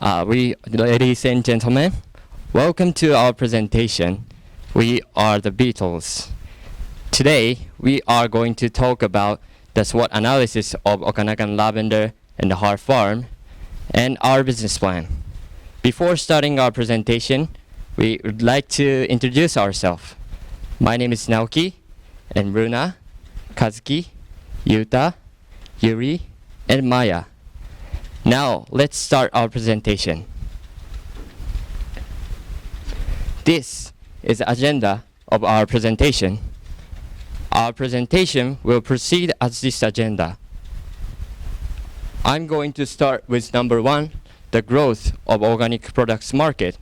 Ladies and gentlemen, welcome to our presentation. We are the Beatles. Today, we are going to talk about the SWOT analysis of Okanagan Lavender and the Heart Farm and our business plan. Before starting our presentation, we would like to introduce ourselves. My name is Naoki, and Runa, Kazuki, Yuta, Yuri, and Maya. Now, let's start our presentation. This is the agenda of our presentation. Our presentation will proceed as this agenda. I'm going to start with number 1, the growth of organic products market,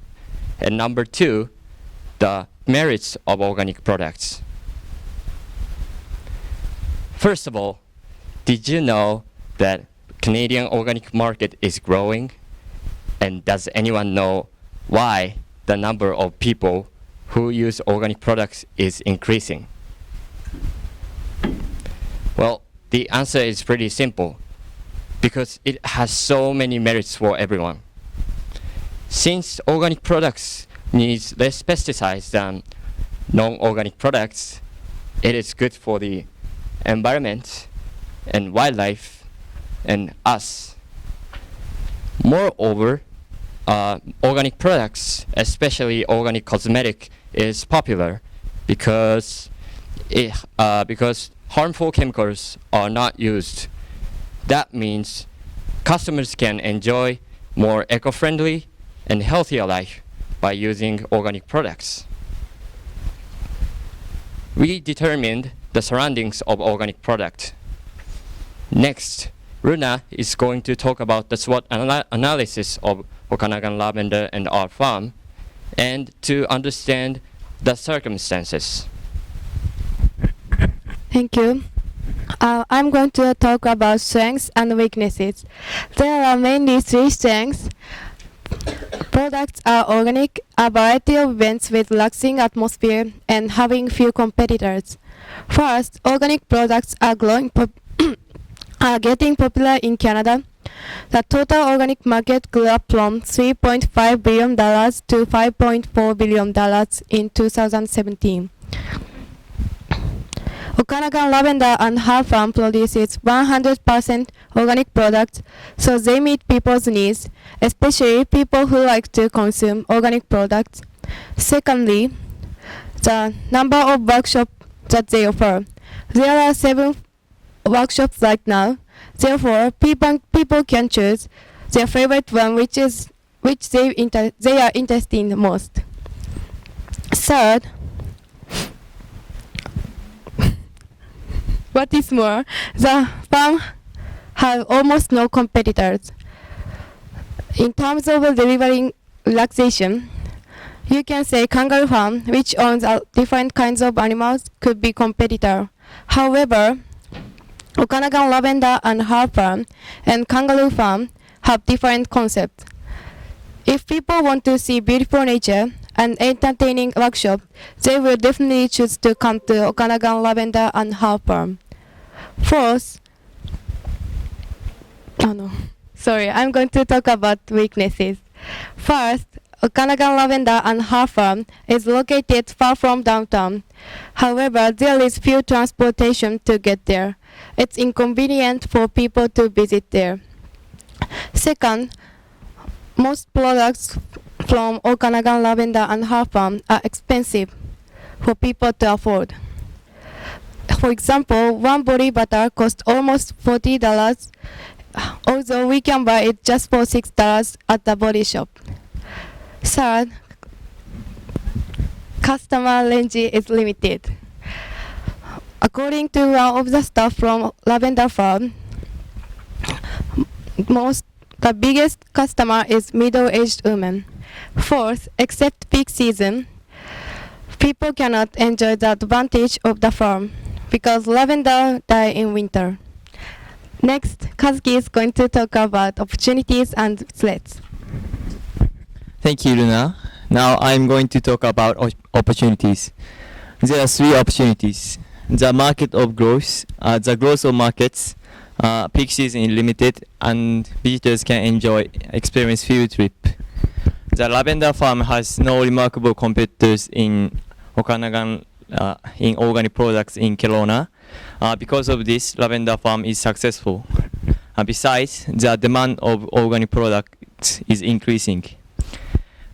and number 2, the merits of organic products. First of all, did you know that Canadian organic market is growing? And does anyone know why the number of people who use organic products is increasing? Well, the answer is pretty simple, because it has so many merits for everyone. Since organic products needs less pesticides than non-organic products, it is good for the environment and wildlife and us. Moreover, organic products, especially organic cosmetic, is popular because harmful chemicals are not used. That means customers can enjoy more eco-friendly and healthier life by using organic products. We determined the surroundings of organic product. Next, Runa is going to talk about the SWOT analysis of Okanagan Lavender and our farm, and to understand the circumstances. Thank you. I'm going to talk about strengths and weaknesses. There are mainly 3 strengths. Products are organic, a variety of events with relaxing atmosphere, and having few competitors. First, organic products are are getting popular in Canada. The total organic market grew up from $3.5 billion to $5.4 billion in 2017. Okanagan Lavender and Heart Farm produces 100% organic products, so they meet people's needs, especially people who like to consume organic products. Secondly, the number of workshops that they offer. There are 7 workshops right now. Therefore, people can choose their favorite one, which they are interested in the most. Third, what is more, the farm has almost no competitors. In terms of delivering relaxation, you can say Kangaroo Farm, which owns different kinds of animals, could be competitor. However, Okanagan Lavender and Heart Farm and Kangaroo Farm have different concepts. If people want to see beautiful nature and entertaining workshop, they will definitely choose to come to Okanagan Lavender and Heart Farm. Fourth, I'm going to talk about weaknesses. First, Okanagan Lavender and Heart Farm is located far from downtown. However, there is few transportation to get there. It's inconvenient for people to visit there. Second, most products from Okanagan Lavender and Heart Farm are expensive for people to afford. For example, one body butter costs almost $40, although we can buy it just for $6 at the body shop. Third, customer range is limited. According to one of the staff from Lavender Farm, the biggest customer is middle-aged women. Fourth, except peak season, people cannot enjoy the advantage of the farm because lavender die in winter. Next, Kazuki is going to talk about opportunities and threats. Thank you, Luna. Now I'm going to talk about opportunities. There are 3 opportunities. The market of growth, the growth of markets, Peak season is limited, and visitors can experience field trip. The lavender farm has no remarkable competitors in Okanagan in organic products in Kelowna. Because of this, lavender farm is successful. Besides, the demand of organic products is increasing.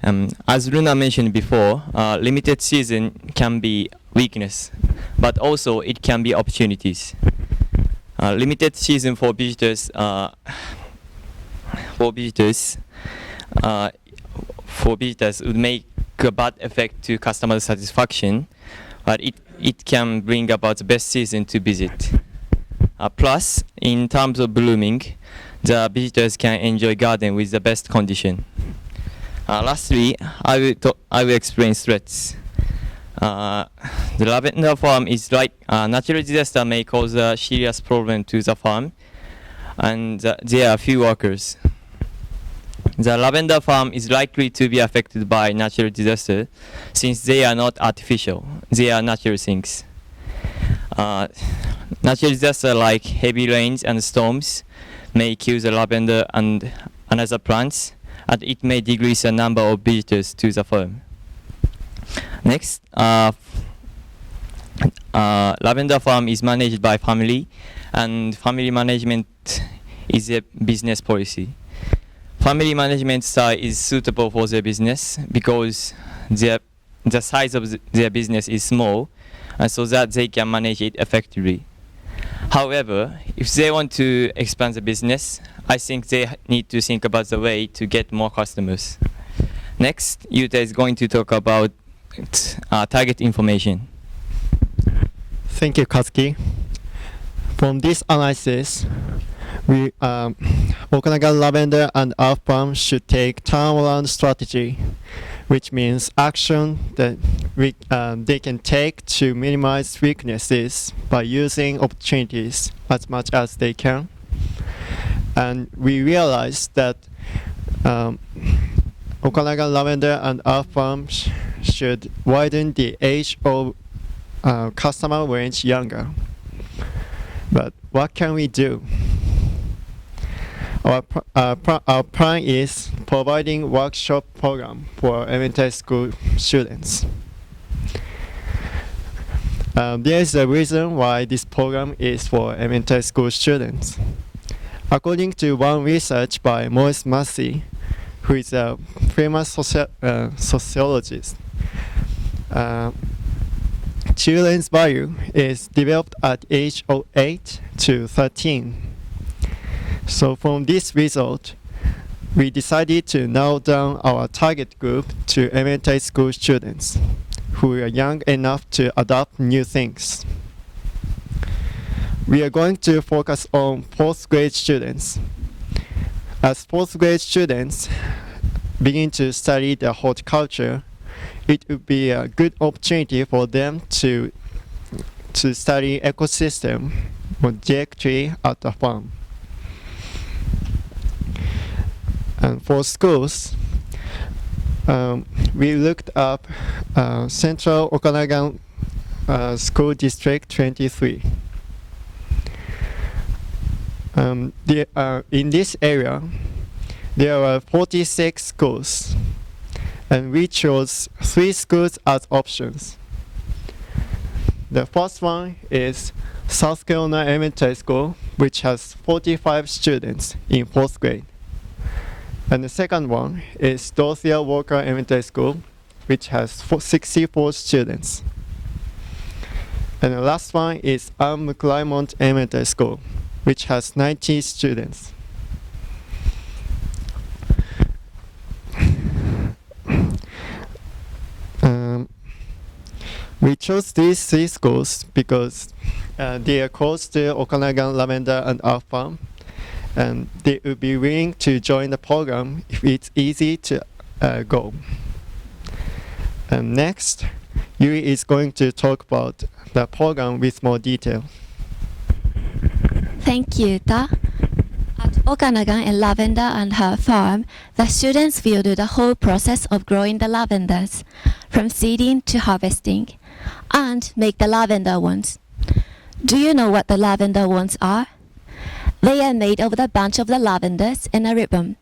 As Luna mentioned before, limited season can be weakness, but also it can be opportunities. Limited season for visitors would make a bad effect to customer satisfaction, but it can bring about the best season to visit. Plus, in terms of blooming, the visitors can enjoy garden with the best condition. Lastly, I will explain threats. The lavender farm is like natural disaster may cause a serious problem to the farm, and there are few workers. The lavender farm is likely to be affected by natural disaster since they are not artificial, they are natural things. Natural disasters like heavy rains and storms may kill the lavender and another plants, and it may decrease the number of visitors to the farm. Next, lavender farm is managed by family, and family management is a business policy. Family management style is suitable for their business because the size of their business is small, and so that they can manage it effectively. However, if they want to expand the business, I think they need to think about the way to get more customers. Next, Yuta is going to talk about target information. Thank you, Kazuki. From this analysis, we Okanagan Lavender and our farm should take turnaround strategy, which means action that they can take to minimize weaknesses by using opportunities as much as they can. And we realized that Okanagan Lavender and our farm should widen the age of customer range younger. But what can we do? Our plan is providing workshop program for elementary school students. There is a reason why this program is for elementary school students. According to one research by Maurice Massey, who is a famous sociologist, children's value is developed at age of 8 to 13. So from this result, we decided to narrow down our target group to elementary school students who are young enough to adopt new things. We are going to focus on 4th grade students. As 4th grade students begin to study the horticulture, it would be a good opportunity for them to study ecosystem directly at the farm. And for schools, we looked up Central Okanagan School District 23. In this area, there are 46 schools, and we chose 3 schools as options. The first one is South Carolina Elementary School, which has 45 students in 4th grade. And the second one is Dorothea Walker Elementary School, which has 64 students. And the last one is Anne McClymont Elementary School, which has 90 students. We chose these 3 schools because they are close to Okanagan Lavender and our farm, and they would be willing to join the program if it's easy to go. And next, Yuri is going to talk about the program with more detail. Thank you, Ta. At Okanagan and Lavender and her farm, the students will do the whole process of growing the lavenders, from seeding to harvesting, and make the lavender wands. Do you know what the lavender wands are? They are made of the bunch of the lavenders and a ribbon.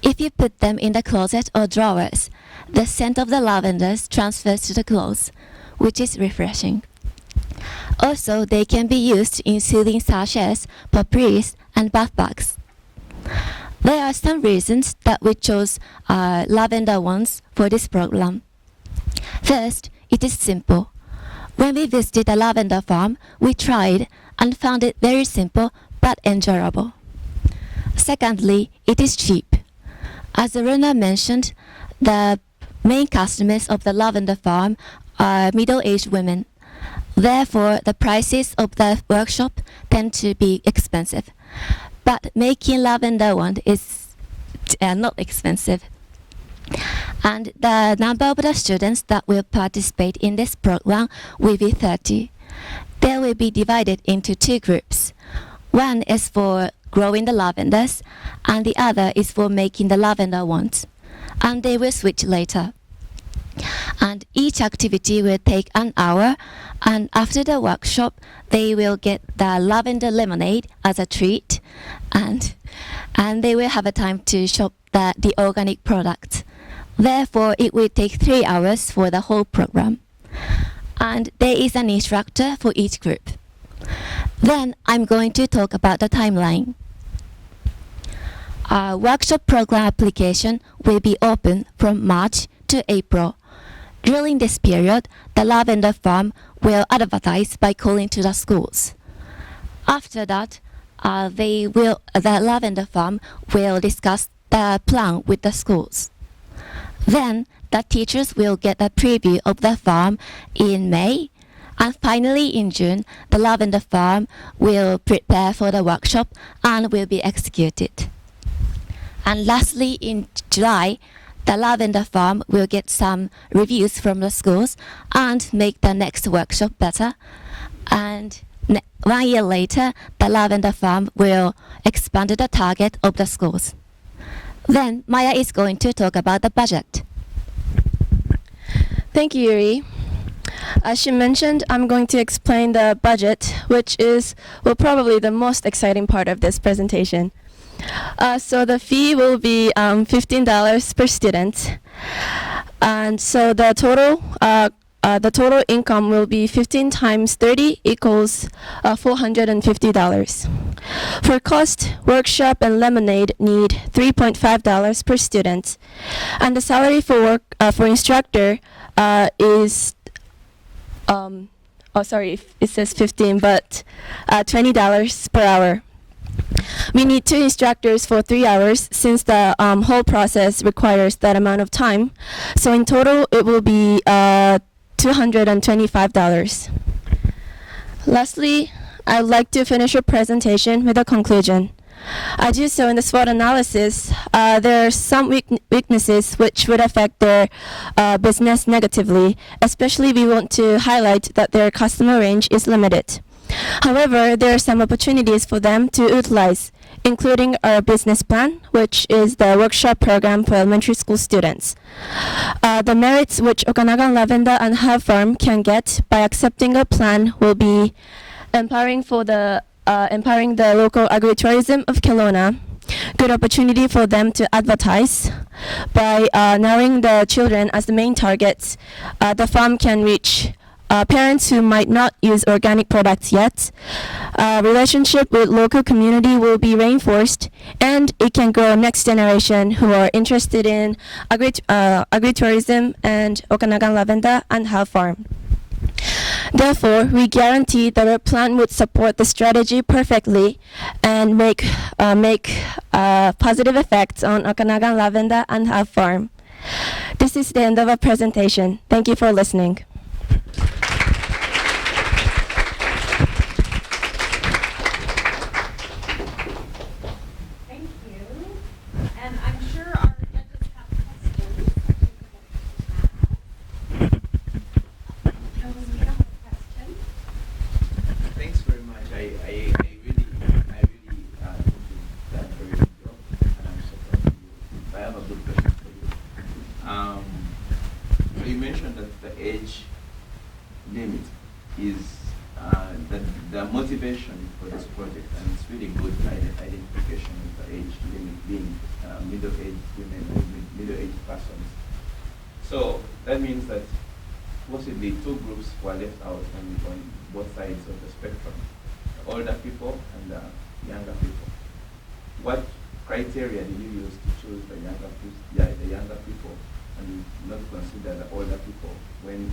If you put them in the closet or drawers, the scent of the lavenders transfers to the clothes, which is refreshing. Also, they can be used in soothing sachets, potpourris, and bath bags. There are some reasons that we chose lavender ones for this program. First, it is simple. When we visited a lavender farm, we tried and found it very simple but enjoyable. Secondly, it is cheap. As Runa mentioned, the main customers of the lavender farm are middle-aged women. Therefore, the prices of the workshop tend to be expensive. But making lavender wand is not expensive. And the number of the students that will participate in this program will be 30. They will be divided into two groups. One is for growing the lavenders, and the other is for making the lavender wands. And they will switch later. And each activity will take an hour, and after the workshop, they will get the lavender lemonade as a treat, and they will have a time to shop the organic products. Therefore, it will take 3 hours for the whole program. And there is an instructor for each group. Then I'm going to talk about the timeline. Our workshop program application will be open from March to April. During this period, the lavender farm will advertise by calling to the schools. After that, the lavender farm will discuss the plan with the schools. Then, the teachers will get a preview of the farm in May. And finally, in June, the lavender farm will prepare for the workshop and will be executed. And lastly, in July, the lavender farm will get some reviews from the schools and make the next workshop better. And 1 year later, the lavender farm will expand the target of the schools. Then Maya is going to talk about the budget. Thank you, Yuri. As she mentioned, I'm going to explain the budget, which is probably the most exciting part of this presentation. So the fee will be $15 per student, and so the total income will be 15 times 30 equals $450. For cost, workshop and lemonade need $3.5 per student, and the salary for instructor is it says 15, but $20 per hour. We need 2 instructors for 3 hours since the whole process requires that amount of time. So in total, it will be $225. Lastly, I'd like to finish your presentation with a conclusion. As you saw in the SWOT analysis, there are some weaknesses which would affect their business negatively. Especially, we want to highlight that their customer range is limited. However, there are some opportunities for them to utilize, including our business plan, which is the workshop program for elementary school students. The merits which Okanagan Lavender and Herb Farm can get by accepting a plan will be empowering the local agritourism of Kelowna, good opportunity for them to advertise. By narrowing the children as the main targets, the farm can reach parents who might not use organic products yet. Relationship with local community will be reinforced, and it can grow next generation who are interested in agritourism and Okanagan Lavender and Herb Farm. Therefore, we guarantee that our plan would support the strategy perfectly and make positive effects on Okanagan Lavender and Herb Farm. This is the end of our presentation. Thank you for listening. Thank you. And I'm sure our judges have questions. Thanks very much. I really think that very good job, and I'm so proud of you. I have a good question for you. So you mentioned that the age limit is the motivation for this project, and it's really good identification of the age limit being middle-aged women or middle-aged persons. So that means that possibly two groups were left out on both sides of the spectrum, the older people and the younger people. What criteria did you use to choose the younger people and not consider the older people when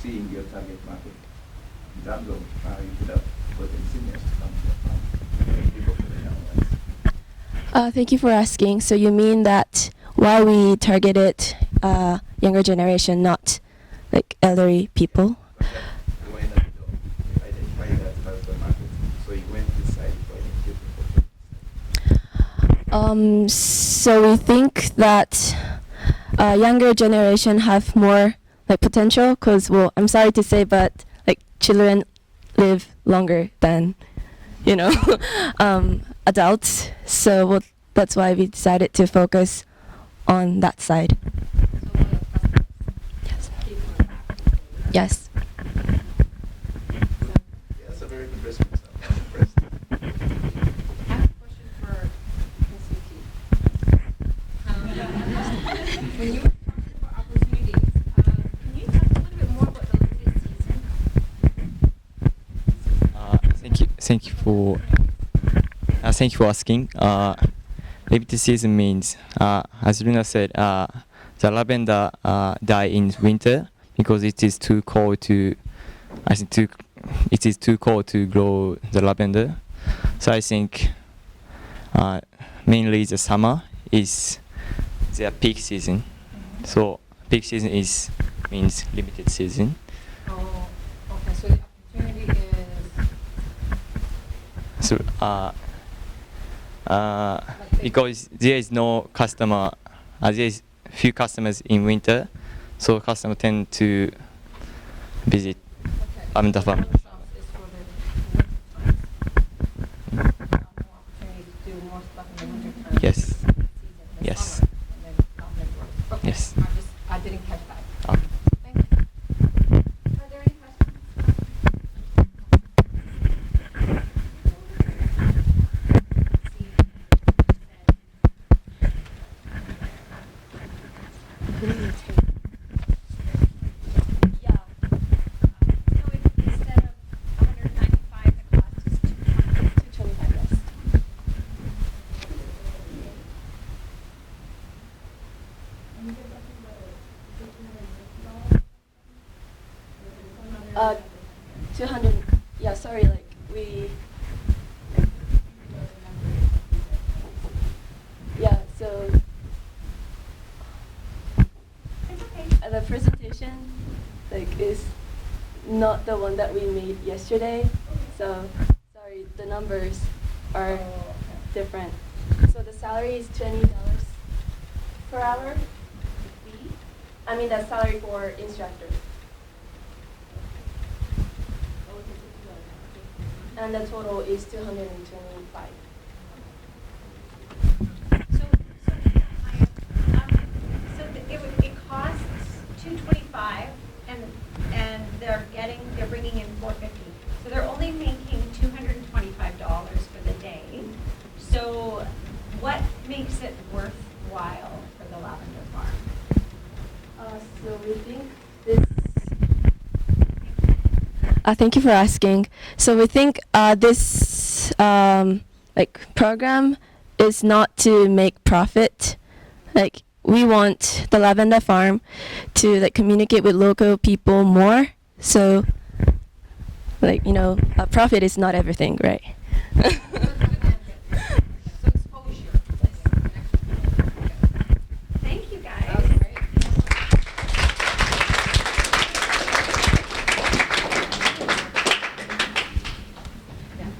seeing your target market? In terms of you could have gotten seniors to come to your farm, people for the young ones. Thank you for asking. So you mean that why we targeted younger generation, not like elderly people? You went at the door, you identified that as the market, so you went inside for identifying. So we think that younger generation have more like potential because, well, I'm sorry to say, but like children live longer than, you know, adults. So well, that's why we decided to focus on that side. Yes. Yeah, that's a very good response. I'm impressed. I have a question for Ms. Yuki. When you were talking about opportunities, can you talk a little bit more about the limited season? Thank you for asking. Limited season means, as Luna said, the lavender die in winter because it is too cold to. It is too cold to grow the lavender. So I think mainly the summer is their peak season. So peak season means limited season. Oh, okay. So the opportunity is So because there is no customer, there is few customers in winter, so customers tend to visit lavender farm. Shops is for the winter time. More opportunity to do more stuff in the winter time. Yes. Season, the Yes. summer, and then lavender growth. Okay. Yes. I didn't catch that. Okay. Thank you. Are there any questions? Yeah. So instead of 195, the cost is 225, yes. Uh, 200. Yeah, sorry. Like we. Yeah. So. It's okay. The presentation, like, is not the one that we made yesterday. So, sorry, the numbers are different. So the salary is $20 per hour. I mean, that's salary for instructor. And the total is 225. It costs $225, and they're bringing in $450. So they're only making $225 for the day. So what makes it worthwhile for the lavender farm? So we think this. Thank you for asking. So we think this like program is not to make profit. Like we want the lavender farm to like communicate with local people more. So like, you know, profit is not everything, right?